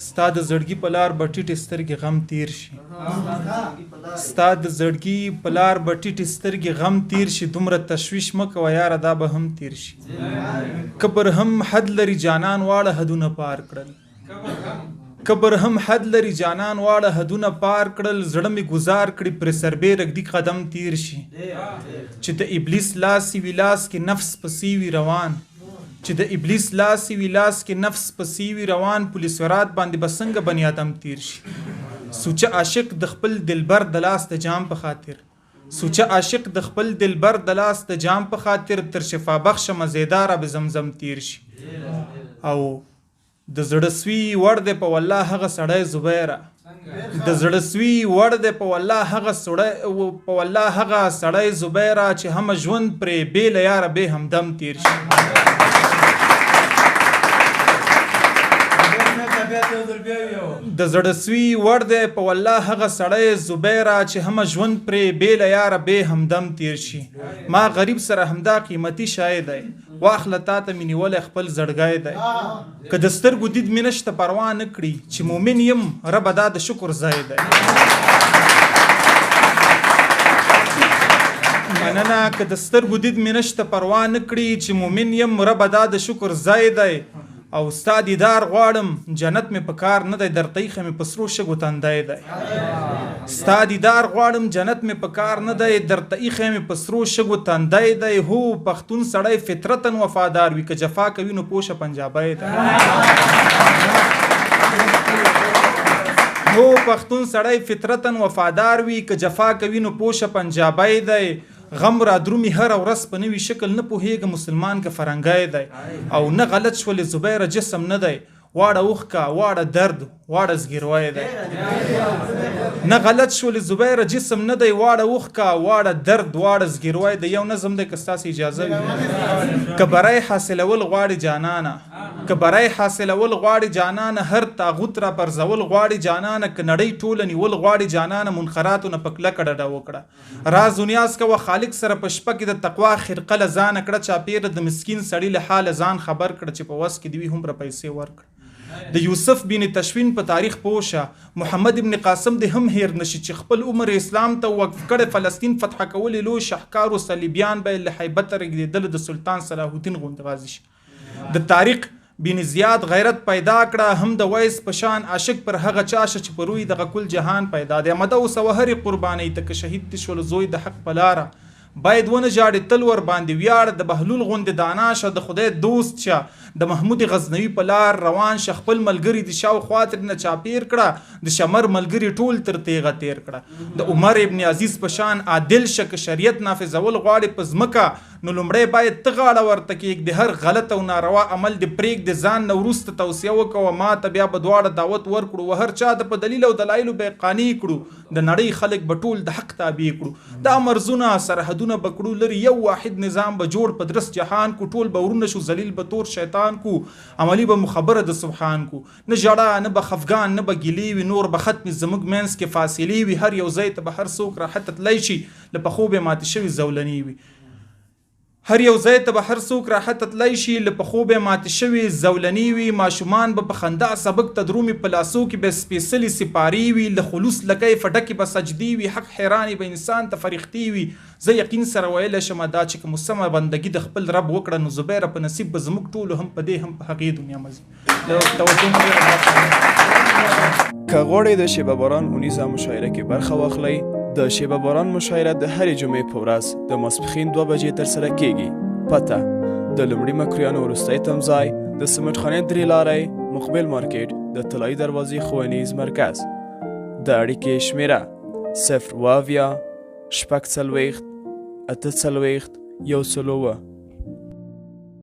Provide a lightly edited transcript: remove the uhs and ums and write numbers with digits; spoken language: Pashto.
ستا د زړګي په لار به ټیټې سترګې غم تیر شي ستا د زړګي په لار به ټیټې سترګې غم تیر شي دومره تشویش مه کوه یاره دا به هم تیر شي کبر هم حد لري جانان واړه حدونه پار کړل کبر هم حد لري جانان واړه حدونه پار کړل زړه مې گزار کړي پر سربې رګدي قدم تیر شي چې د ابلیس لاس وی لاس کې نفس پسې وي روان چې د ابلیس لاس وی لاس کې نفس پسې وي روان پولیس ورات باندې بسنګ بنی آدم تیر شي سوچه عاشق د خپل دلبر د لاس د جام په خاطر سوچه عاشق د خپل دلبر د لاس د جام په خاطر تر شفا بخش مزیدار به زمزم تیر شي او د زړه سوي ور دی په والله هغه سړی زبیره د زړه سوي ور دی په والله هغه سړی زبیره چې هم ژوند پرې بې له یاره بې همدم تیر شي د زړه سوي ور دی په والله هغه سړی زبیره چې هم ژوند پرې بې له یاره بې همدم تیر شي ما غریب سره همدا قیمتي شای دی واخله تا ته مې نیولی خپل زړګی دی که د سترګو دید مې نشته پروا نه کړي چې مومن یم ربه دا د شکر ځای دی مننه که د سترګو دید مې نشته پروا نه کړي چې مومن یم ربه دا د شکر ځای دی او ستا دیدار غواړم جنت مې په کار نه دی در تیخه مې په سرو شګو تندی دی ستا دیدار غواړم جنت مې په کار نه دی در تیخه مې په سرو شګو تندی دی هو پښتون سړی فطرتا وفادار وي که جفا کوي نو پوشه پنجابی دی هو پښتون سړی فطرتا وفادار وي که جفا کوي نو پوشه پنجابی دی غم را درومي هر ورځ په نوي شکل نه پوهیږه مسلمان که فرنګی دی او نه غلط شولې زبیره جسم نه دی واړه اوښکه واړه درد واړه زګیروی دی نه غلط شولې زبیره جسم نه دی واړه اوښکه واړه درد واړه زګیروی دی یو نظم دی که ستاسې اجازه وي که بری حاصلول غواړي جانانه که بری حاصلول غواړي جانانه هر تاغوت را پرزول غواړي جانانه که نړۍ ټوله نیول غواړي جانانه منخراتو نه په کلکه ډډه وکړه راز و نیاز کوه خالق سره په شپه کې د تقوا خرقه له ځانه کړه چاپېره د مسکین سړي له حاله ځان خبر کړه چې په وس کې دوی هومره پیسې ورکړه د یوسف بن تشوین په تاریخ پوشه محمد ابن قاسم د هم هیر نشي چې خپل عمر اسلام ته وقف کړي فلسطین فتح کول لوی شهکار او صلیبیان به له هیبت رګیدل د سلطان صلاح الدین غوند غازی د طارق بن زیاد غیرت پیدا کړه هم د ویس پشان عاشق پر هغه چاشه چې پروي د کل جهان پیدا دی مده او سوهر قرباني تک شهید تشول زوی د حق پلاره باید ونه جاړي تل ور باندې ویاړ د بهلول غوند دانا شه د خدای دوست شه د محمود غزنوي په لار روان شه خپل ملګری د شاو خاطر نه چاپیر کړه د شمر ملګری ټول تر تیغه تیر کړه د عمر ابن عزیز په شان عادل شه شریعت نافذول غواړي په ځمکه نو لومړی باید ته غاړه ورته کېږ د هر غلط او ناروا عمل د پرېږ د ځان نه وروسته توصیه وکوه ما ته بیا به دواړه دعوت ورکړو و هر چا د په دلیل او دلایلو به قانع کړو د نړۍ خلک به ټول د حق تابع کړو دا مرزونه سرحدونه به کړو لري یو واحد نظام به جوړ په درست جهان کو ټول به ورونه شو ذلیل به تور شیطان کو عملی به مخبره د سبحان کو نه جړه نه به خفګان نه به ګیلې وي نور به ختم زموږ منځ کې فاصلې وي هر یو ځای ته به هر څوک راحت تللی شي له پخو به ماتې شوي زولنې وي هر یو ځای ته به هر څوک راحت تللی شي له پخو به ماتې شوي زولنې وي ماشومان به په خندا سبق تدرومي په لاسو کې به سپېڅلي سپاري وي له خلوص لکۍ فټکې به سجدي وي حق حیرانې به انسان ته فرښتې وي زه یقین سره ویلی شم دا چې که مسمه بندګي د خپل رب وکړه نو زبیره په نصیب به زموږ ټولو هم په دې هم په هغې دنیا مزي که غواړئ د شیبه باران اونیزه مشاعره کې برخه واخلئ د شیبه باران مشاعره د هرې جمعې په ورځ د ماسپښین 2 بجې ترسره کیږي پته د لومړي مکرویانو وروستی تمځای د سمټ خانې 3 لارۍ مقبل مارکیټ د طلایي دروازې ښوونیز مرکز د اړیکې شمیره 0 اویا 6 څلوېښت 8 څلوېښت 1 څلوېښت